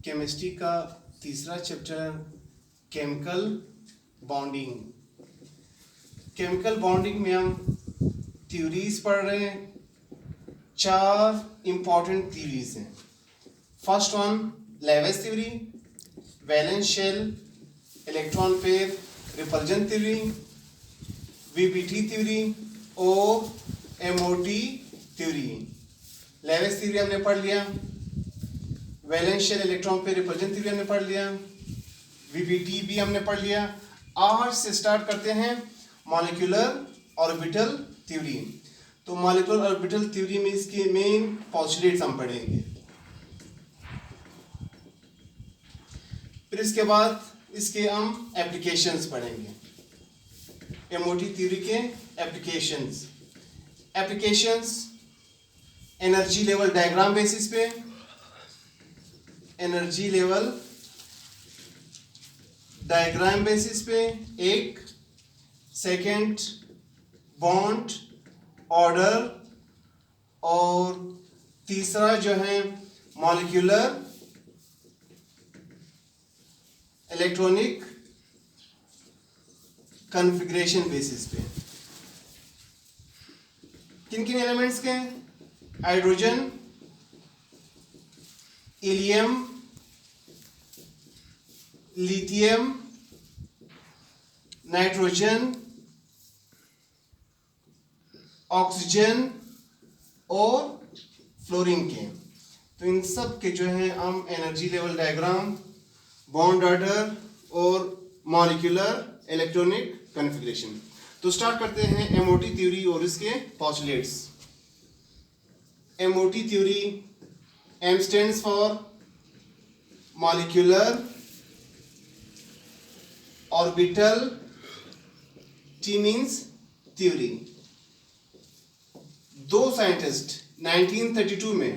Chemistry का तीसरा chapter chemical bonding. Chemical bonding में हम थ्योरीज पढ़ रहे हैं। 4 इंपॉर्टेंट थ्योरीज हैं। First one Lewis theory, valence shell, electron pair repulsion theory, VBT theory और एमओटी थ्योरी। लेविस थ्योरी हमने पढ़ लिया, valence shell electron pair repulsion theory हमने पढ़ लिया, वीबीटी भी हमने पढ़ लिया। आज से स्टार्ट करते हैं मॉलिक्यूलर ऑर्बिटल थ्योरी। तो मॉलिक्यूलर ऑर्बिटल थ्योरी में इसके मेन पोस्टुलेट्स हम पढ़ेंगे। फिर इसके बाद इसके हम एप्लीकेशंस पढ़ेंगे। एमओटी थ्योरी के applications energy level diagram basis पे, एनर्जी लेवल डायग्राम बेसिस पे एक, सेकंड बॉन्ड ऑर्डर, और तीसरा जो है मॉलिक्यूलर इलेक्ट्रॉनिक कॉन्फ़िगरेशन बेसिस पे। किन किन एलिमेंट्स के? Hydrogen, helium, lithium, nitrogen, oxygen और फ्लोरीन के। तो इन सब के जो है हम energy level diagram, bond order और मॉलिक्यूलर इलेक्ट्रॉनिक कॉन्फ़िगरेशन। तो स्टार्ट करते हैं एमओटी थ्योरी और इसके postulates. MOT theory, M stands for molecular orbital, T means theory. दो साइंटिस्ट 1932 में,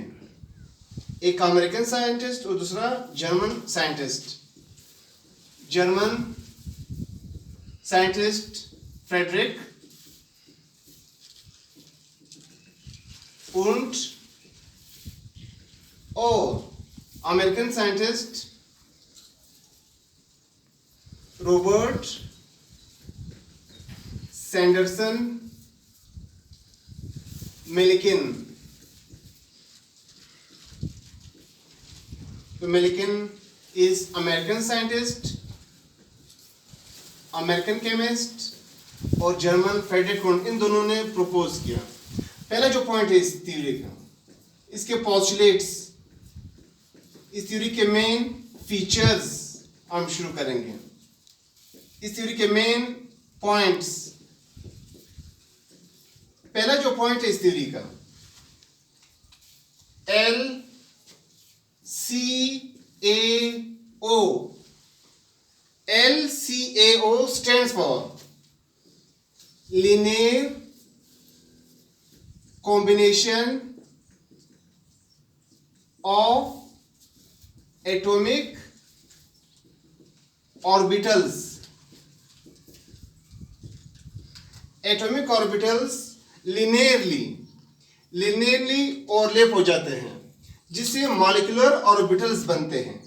एक अमेरिकन साइंटिस्ट और दूसरा German scientist. German scientist Friedrich Hund और American scientist Robert Sanderson Mulliken. तो मिलिकिन is American scientist, American chemist, और जर्मन फ्रेडरिक उंट। इन दोनों ने प्रपोज किया। पहला जो पॉइंट है इस थ्योरी का, इसके पोस्टुलेट्स, इस थ्योरी के मेन फीचर्स हम शुरू करेंगे। इस थ्योरी के मेन पॉइंट्स। पहला जो पॉइंट है इस थ्योरी का, LCAO। LCAO stands for linear combination of atomic orbitals। Atomic orbitals linearly overlap हो जाते हैं, जिससे मॉलिक्यूलर ऑर्बिटल्स बनते हैं।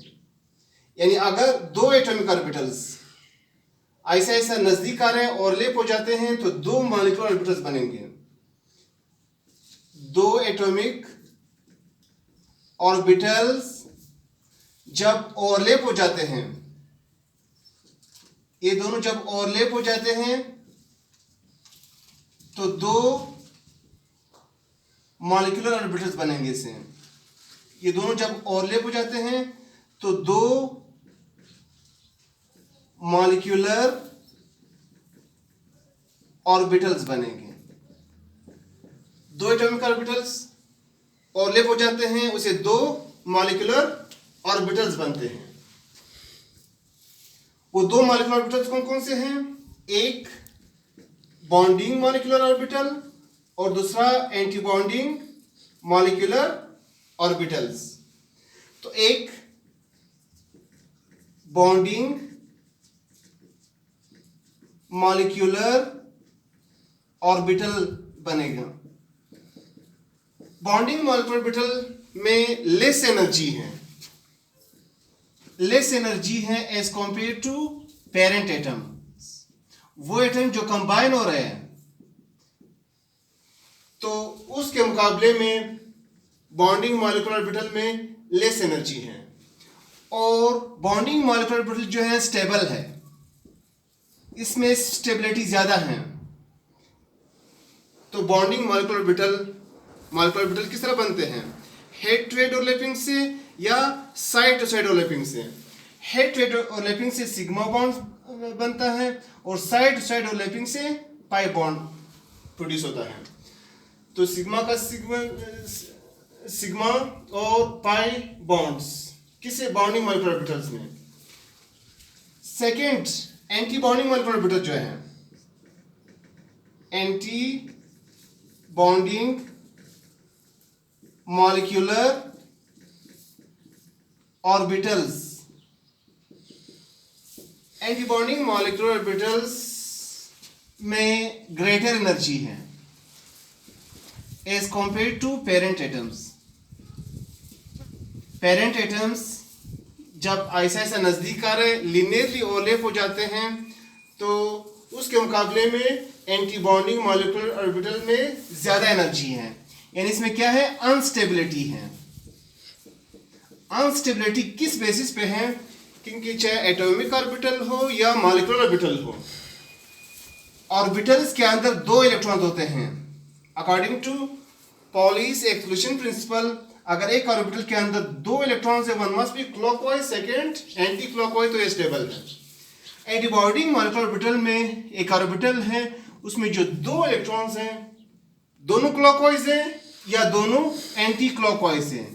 यानी अगर दो एटॉमिक ऑर्बिटल्स ऐसा ऐसा नजदीक आ रहे हैं, ओवरलैप हो जाते हैं, तो दो मॉलिक्यूलर ऑर्बिटल्स बनेंगे। दो एटॉमिक ऑर्बिटल्स जब ओवरलैप हो जाते हैं, ये दोनों जब ओवरलैप हो जाते हैं, तो दो मॉलिक्यूलर ऑर्बिटल्स बनेंगे इससे। ये दोनों जब ओवरलैप हो जाते हैं, तो दो मॉलिक्यूलर ऑर्बिटल्स बनेंगे। दो एटॉमिक ऑर्बिटल्स ओवरलैप हो जाते हैं, उसे दो मॉलिक्यूलर ऑर्बिटल्स बनते हैं। वो दो मॉलिक्यूलर ऑर्बिटल्स कौन कौन से हैं? एक बॉन्डिंग मॉलिक्यूलर ऑर्बिटल और दूसरा एंटी बॉन्डिंग मॉलिक्यूलर ऑर्बिटल्स। तो एक बॉन्डिंग मॉलिक्यूलर ऑर्बिटल बनेगा। बॉन्डिंग मॉलिक्यूलर ऑर्बिटल में लेस एनर्जी है, लेस एनर्जी है as compare to parent atom. वो एटम जो कंबाइन हो रहे हैं तो उसके मुकाबले में बॉन्डिंग मॉलिक्यूलर ऑर्बिटल में लेस एनर्जी है, और बॉन्डिंग मॉलिक्यूलर ऑर्बिटल जो है स्टेबल है, इसमें स्टेबिलिटी ज्यादा है। तो बॉन्डिंग मॉलिक्यूलर ऑर्बिटल किस तरह बनते हैं? हेड टू हेड ओवरलैपिंग से या साइड टू साइड ओवरलैपिंग से। हेड टू हेड ओवरलैपिंग से सिग्मा बॉन्ड बनता है और साइड टू साइड ओवरलैपिंग से पाई बॉन्ड प्रोड्यूस होता है। तो सिग्मा और पाई बॉन्ड्स किसे बॉन्डिंग मॉलिक्यूलर ऑर्बिटल्स में। Second, anti bonding molecular orbital जो है, anti bonding molecular orbitals. Anti bonding molecular orbitals में ग्रेटर एनर्जी है as compare to parent atoms. Parent atoms जब ऐसा ऐसा नजदीक आ रहे, लिनियरली ओवरलैप हो जाते हैं, तो उसके मुकाबले में एंटी बॉन्डिंग मॉलिक्यूलर ऑर्बिटल में ज्यादा एनर्जी है। यानी इसमें क्या है? अनस्टेबिलिटी है। अनस्टेबिलिटी किस बेसिस पे है? क्योंकि चाहे एटॉमिक ऑर्बिटल हो या मॉलिक्यूलर ऑर्बिटल हो, ऑर्बिटल्स के अंदर दो इलेक्ट्रॉन होते हैं। According to Pauli's exclusion principle, अगर एक ऑर्बिटल के अंदर दो इलेक्ट्रॉन्स है, one must be clockwise, second anti clockwise, तो ये स्टेबल है। एंटी बॉन्डिंग मॉलिक्यूलर ऑर्बिटल में एक ऑर्बिटल है, उसमें जो दो इलेक्ट्रॉन्स हैं, दोनों क्लॉकवाइज है या दोनों एंटी क्लॉकवाइज है।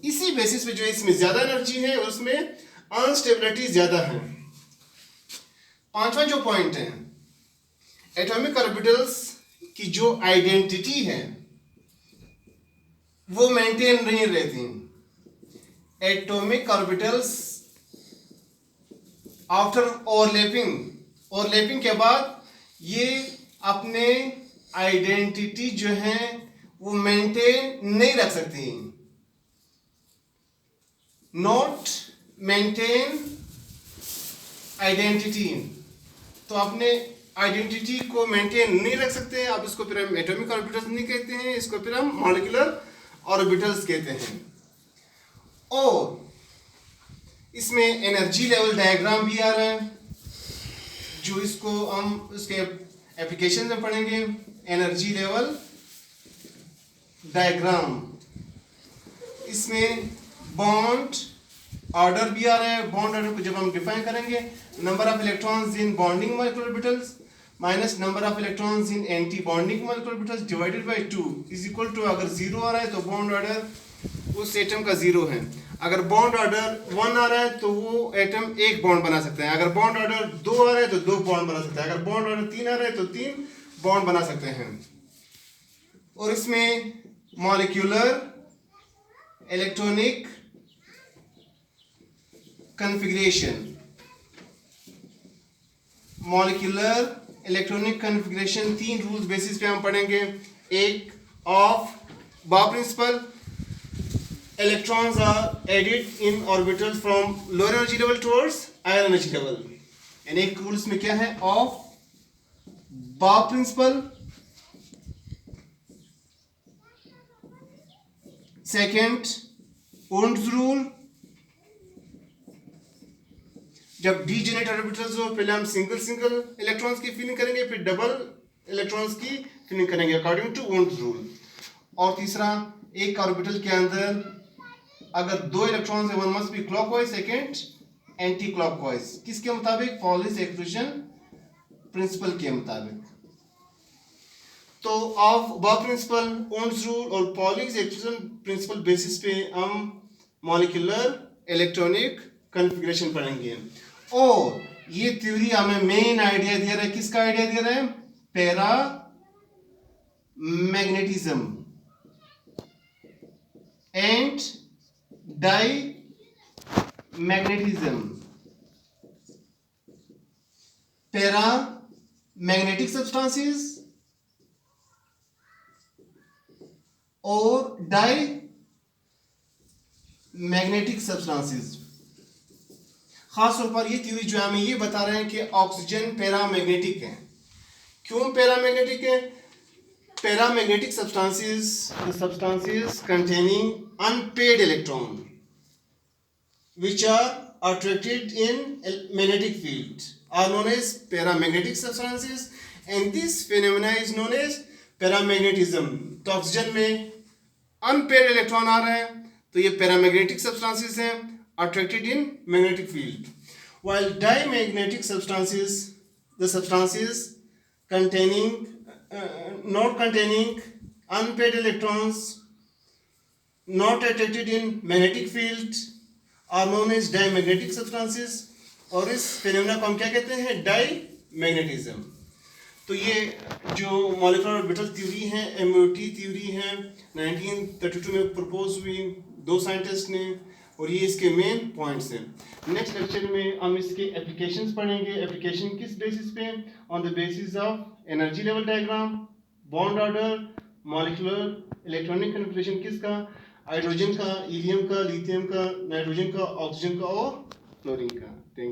इसी बेसिस पे जो इसमें ज्यादा एनर्जी है और उसमें अनस्टेबिलिटी ज्यादा है। पांचवा जो पॉइंट है, एटॉमिक ऑर्बिटल्स की जो आइडेंटिटी है वो मेंटेन नहीं रहती। एटॉमिक ऑर्बिटल्स आफ्टर ओवरलैपिंग के बाद ये अपने आइडेंटिटी जो है वो मेंटेन नहीं रख सकती। नॉट मेंटेन आइडेंटिटी, तो अपने आइडेंटिटी को मेंटेन नहीं रख सकते हैं। अब इसको फिर हम एटॉमिक ऑर्बिटल्स नहीं कहते हैं, इसको फिर हम मॉलिक्यूलर ऑर्बिटल्स कहते हैं। और इसमें एनर्जी लेवल डायग्राम भी आ रहा है, जो इसको हम इसके एप्लीकेशन में पढ़ेंगे। एनर्जी लेवल डायग्राम, इसमें बॉन्ड ऑर्डर भी आ रहा है। बॉन्ड ऑर्डर को जब हम डिफाइन करेंगे, number of electrons in bonding molecular orbitals minus number of electrons in anti bonding molecular orbitals divided by 2 is equal to, अगर 0 आ रहा है तो बॉन्ड ऑर्डर उस एटम का 0 है। अगर बॉन्ड ऑर्डर 1 आ रहा है तो वो एटम एक बॉन्ड बना सकता है। अगर बॉन्ड ऑर्डर 2 आ रहा है तो 2 बॉन्ड बना सकता है। अगर बॉन्ड ऑर्डर 3 आ रहा है तो 3 बॉन्ड बना सकते हैं। और इसमें molecular electronic configuration, molecular electronic configuration 3 rules basis पे हम पढ़ेंगे। एक, aufbau principle, electrons are added in orbital from lower energy level towards higher energy level। यानी एक रूल इसमें क्या है? Aufbau principle. Second, Ohm's rule. जब डीजेनरेट ऑर्बिटल्स हो, पहले हम सिंगल इलेक्ट्रॉन्स की फिलिंग करेंगे, फिर डबल इलेक्ट्रॉन्स की फिलिंग करेंगे अकॉर्डिंग टू ओह्म्स रूल। और तीसरा, एक ऑर्बिटल के अंदर अगर 2 इलेक्ट्रॉन्स है, one must be clockwise, second anti clockwise. किसके मुताबिक? पॉलीज एक्सक्लूशन प्रिंसिपल के मुताबिक। तो of Bob principal, Ohm's rule और पॉलीज एक्सक्लूशन प्रिंसिपल बेसिस पे हम मॉलिक्यूलर इलेक्ट्रॉनिक कॉन्फ़िगरेशन पढ़ेंगे। और ये थ्योरी हमें मेन आइडिया दे रहा है। किसका आइडिया दे रहा है? Paramagnetism and diamagnetism. Paramagnetic substances और डाई मैग्नेटिक सब्सटेंसेस। खास तौर पर ये थ्योरी जो हमें ये बता रहे हैं कि ऑक्सीजन पैरामैग्नेटिक है। क्यों पैरामैग्नेटिक है? Paramagnetic substances, the substances containing unpaired electron which are attracted in magnetic field are known as paramagnetic substances, and this phenomena is known as paramagnetism. तो ऑक्सीजन में अनपेयर्ड इलेक्ट्रॉन आ रहे हैं तो ये paramagnetic substances हैं, attracted in magnetic field, while diamagnetic substances, the substances containing not containing unpaired electrons, not attracted in magnetic field, are known as diamagnetic substances. और इस phenomena को हम क्या कहते हैं? डाईमैग्नेटिज्म। तो ये जो मॉलिक्यूलर ऑर्बिटल थ्योरी है, एमओटी थ्योरी है, 1932 में प्रपोज हुई 2 साइंटिस्ट ने, और ये इसके मेन पॉइंट्स हैं। नेक्स्ट लेक्चर में हम इसके एप्लीकेशंस पढ़ेंगे। एप्लीकेशन किस बेसिस पे? On the basis of energy level diagram, bond order, molecular electronic configuration किसका? हाइड्रोजन का, हीलियम का, लिथियम का, नाइट्रोजन का, ऑक्सीजन का और क्लोरीन का। Thank you.